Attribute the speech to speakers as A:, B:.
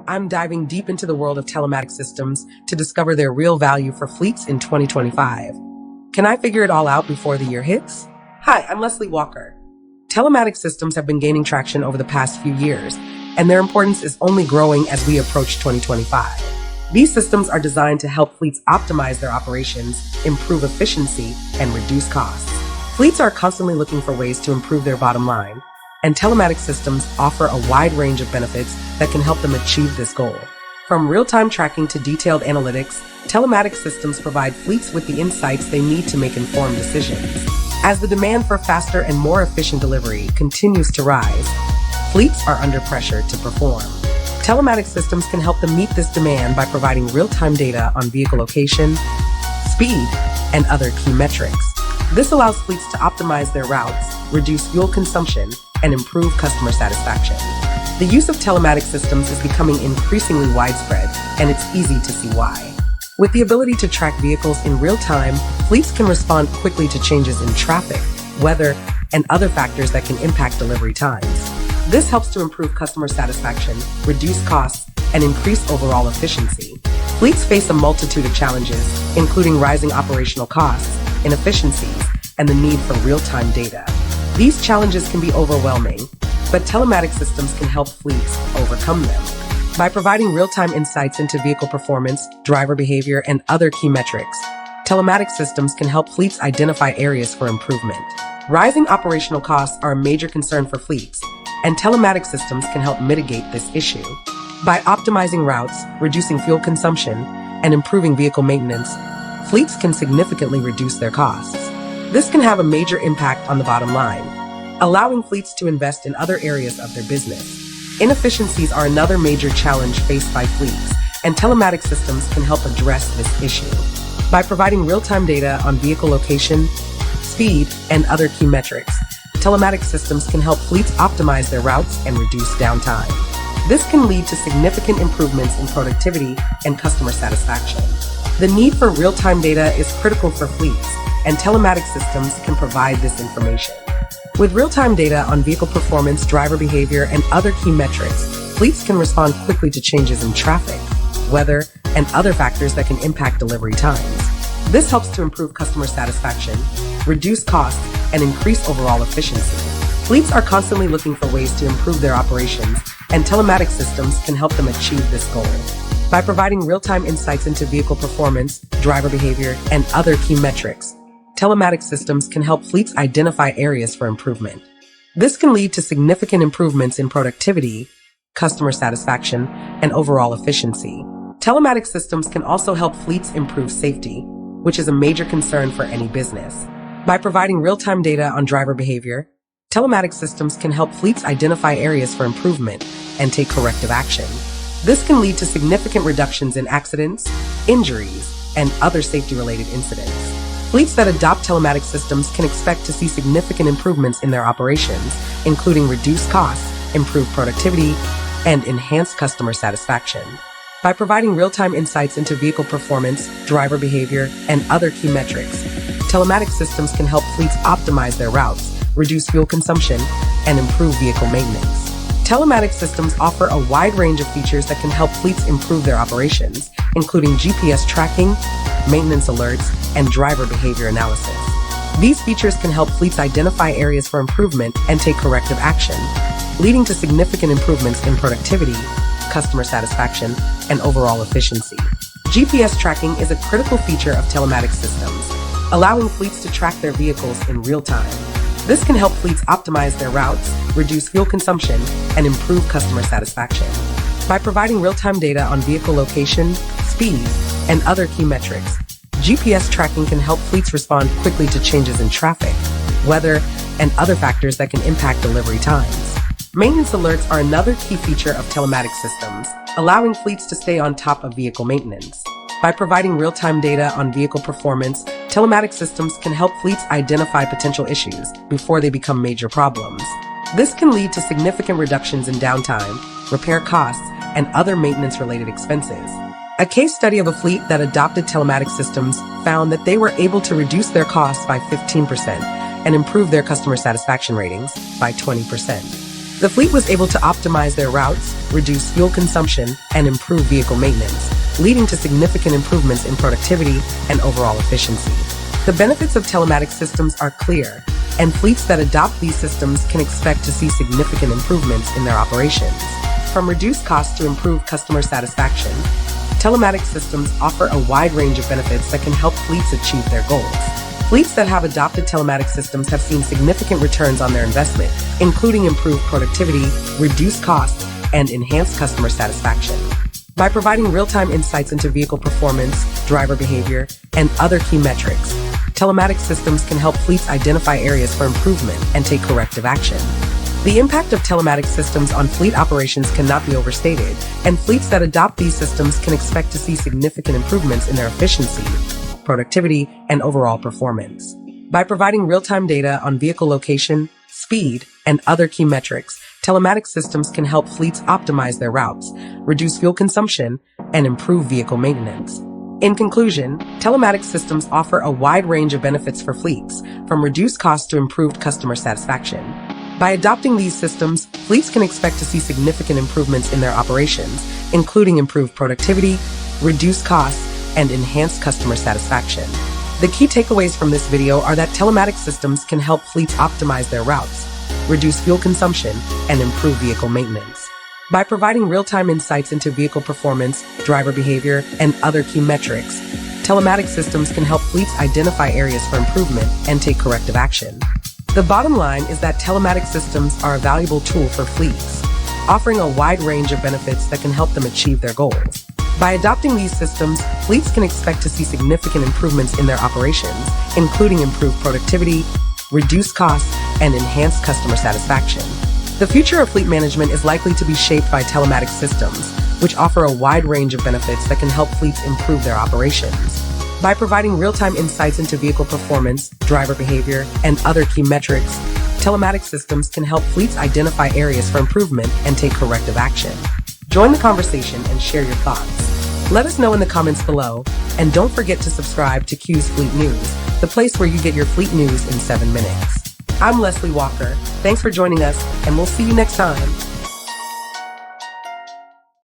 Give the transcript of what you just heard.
A: I'm diving deep into the world of telematics systems to discover their real value for fleets in 2025. Can I figure it all out before the year hits? Hi, I'm Leslie Walker. Telematics systems have been gaining traction over the past few years, and their importance is only growing as we approach 2025. These systems are designed to help fleets optimize their operations, improve efficiency, and reduce costs. Fleets are constantly looking for ways to improve their bottom line, and telematics systems offer a wide range of benefits that can help them achieve this goal. From real-time tracking to detailed analytics, telematics systems provide fleets with the insights they need to make informed decisions. As the demand for faster and more efficient delivery continues to rise, fleets are under pressure to perform. Telematics systems can help them meet this demand by providing real-time data on vehicle location, speed, and other key metrics. This allows fleets to optimize their routes, reduce fuel consumption, and improve customer satisfaction. The use of telematics systems is becoming increasingly widespread, and it's easy to see why. With the ability to track vehicles in real time, fleets can respond quickly to changes in traffic, weather, and other factors that can impact delivery times. This helps to improve customer satisfaction, reduce costs, and increase overall efficiency. Fleets face a multitude of challenges, including rising operational costs, inefficiencies, and the need for real-time data. These challenges can be overwhelming, but telematics systems can help fleets overcome them. By providing real-time insights into vehicle performance, driver behavior, and other key metrics, telematics systems can help fleets identify areas for improvement. Rising operational costs are a major concern for fleets, and telematics systems can help mitigate this issue. By optimizing routes, reducing fuel consumption, and improving vehicle maintenance, fleets can significantly reduce their costs. This can have a major impact on the bottom line, allowing fleets to invest in other areas of their business. Inefficiencies are another major challenge faced by fleets, and telematics systems can help address this issue. By providing real-time data on vehicle location, speed, and other key metrics, telematics systems can help fleets optimize their routes and reduce downtime. This can lead to significant improvements in productivity and customer satisfaction. The need for real-time data is critical for fleets, and telematics systems can provide this information. With real-time data on vehicle performance, driver behavior, and other key metrics, fleets can respond quickly to changes in traffic, weather, and other factors that can impact delivery times. This helps to improve customer satisfaction, reduce costs, and increase overall efficiency. Fleets are constantly looking for ways to improve their operations, and telematics systems can help them achieve this goal. By providing real-time insights into vehicle performance, driver behavior, and other key metrics, telematics systems can help fleets identify areas for improvement. This can lead to significant improvements in productivity, customer satisfaction, and overall efficiency. Telematics systems can also help fleets improve safety, which is a major concern for any business. By providing real-time data on driver behavior, telematics systems can help fleets identify areas for improvement and take corrective action. This can lead to significant reductions in accidents, injuries, and other safety-related incidents. Fleets that adopt telematics systems can expect to see significant improvements in their operations, including reduced costs, improved productivity, and enhanced customer satisfaction. By providing real-time insights into vehicle performance, driver behavior, and other key metrics, telematics systems can help fleets optimize their routes, reduce fuel consumption, and improve vehicle maintenance. Telematics systems offer a wide range of features that can help fleets improve their operations, including GPS tracking, maintenance alerts, and driver behavior analysis. These features can help fleets identify areas for improvement and take corrective action, leading to significant improvements in productivity, customer satisfaction, and overall efficiency. GPS tracking is a critical feature of telematics systems, allowing fleets to track their vehicles in real time. This can help fleets optimize their routes, reduce fuel consumption, and improve customer satisfaction. By providing real-time data on vehicle location, speed, and other key metrics, GPS tracking can help fleets respond quickly to changes in traffic, weather, and other factors that can impact delivery times. Maintenance alerts are another key feature of telematics systems, allowing fleets to stay on top of vehicle maintenance. By providing real-time data on vehicle performance, telematics systems can help fleets identify potential issues before they become major problems. This can lead to significant reductions in downtime, repair costs, and other maintenance-related expenses. A case study of a fleet that adopted telematics systems found that they were able to reduce their costs by 15% and improve their customer satisfaction ratings by 20%. The fleet was able to optimize their routes, reduce fuel consumption, and improve vehicle maintenance, leading to significant improvements in productivity and overall efficiency. The benefits of telematics systems are clear, and fleets that adopt these systems can expect to see significant improvements in their operations. From reduced costs to improved customer satisfaction, telematics systems offer a wide range of benefits that can help fleets achieve their goals. Fleets that have adopted telematics systems have seen significant returns on their investment, including improved productivity, reduced costs, and enhanced customer satisfaction. By providing real-time insights into vehicle performance, driver behavior, and other key metrics, telematics systems can help fleets identify areas for improvement and take corrective action. The impact of telematics systems on fleet operations cannot be overstated, and fleets that adopt these systems can expect to see significant improvements in their efficiency, productivity, and overall performance. By providing real-time data on vehicle location, speed, and other key metrics, telematics systems can help fleets optimize their routes, reduce fuel consumption, and improve vehicle maintenance. In conclusion, telematics systems offer a wide range of benefits for fleets, from reduced costs to improved customer satisfaction. By adopting these systems, fleets can expect to see significant improvements in their operations, including improved productivity, reduced costs, and enhanced customer satisfaction. The key takeaways from this video are that telematics systems can help fleets optimize their routes, reduce fuel consumption, and improve vehicle maintenance. By providing real-time insights into vehicle performance, driver behavior, and other key metrics, telematics systems can help fleets identify areas for improvement and take corrective action. The bottom line is that telematics systems are a valuable tool for fleets, offering a wide range of benefits that can help them achieve their goals. By adopting these systems, fleets can expect to see significant improvements in their operations, including improved productivity, reduced costs, and enhanced customer satisfaction. The future of fleet management is likely to be shaped by telematics systems, which offer a wide range of benefits that can help fleets improve their operations. By providing real-time insights into vehicle performance, driver behavior, and other key metrics, telematics systems can help fleets identify areas for improvement and take corrective action. Join the conversation and share your thoughts. Let us know in the comments below, and don't forget to subscribe to Q's Fleet News, the place where you get your fleet news in 7 minutes. I'm Leslie Walker. Thanks for joining us, and we'll see you next time.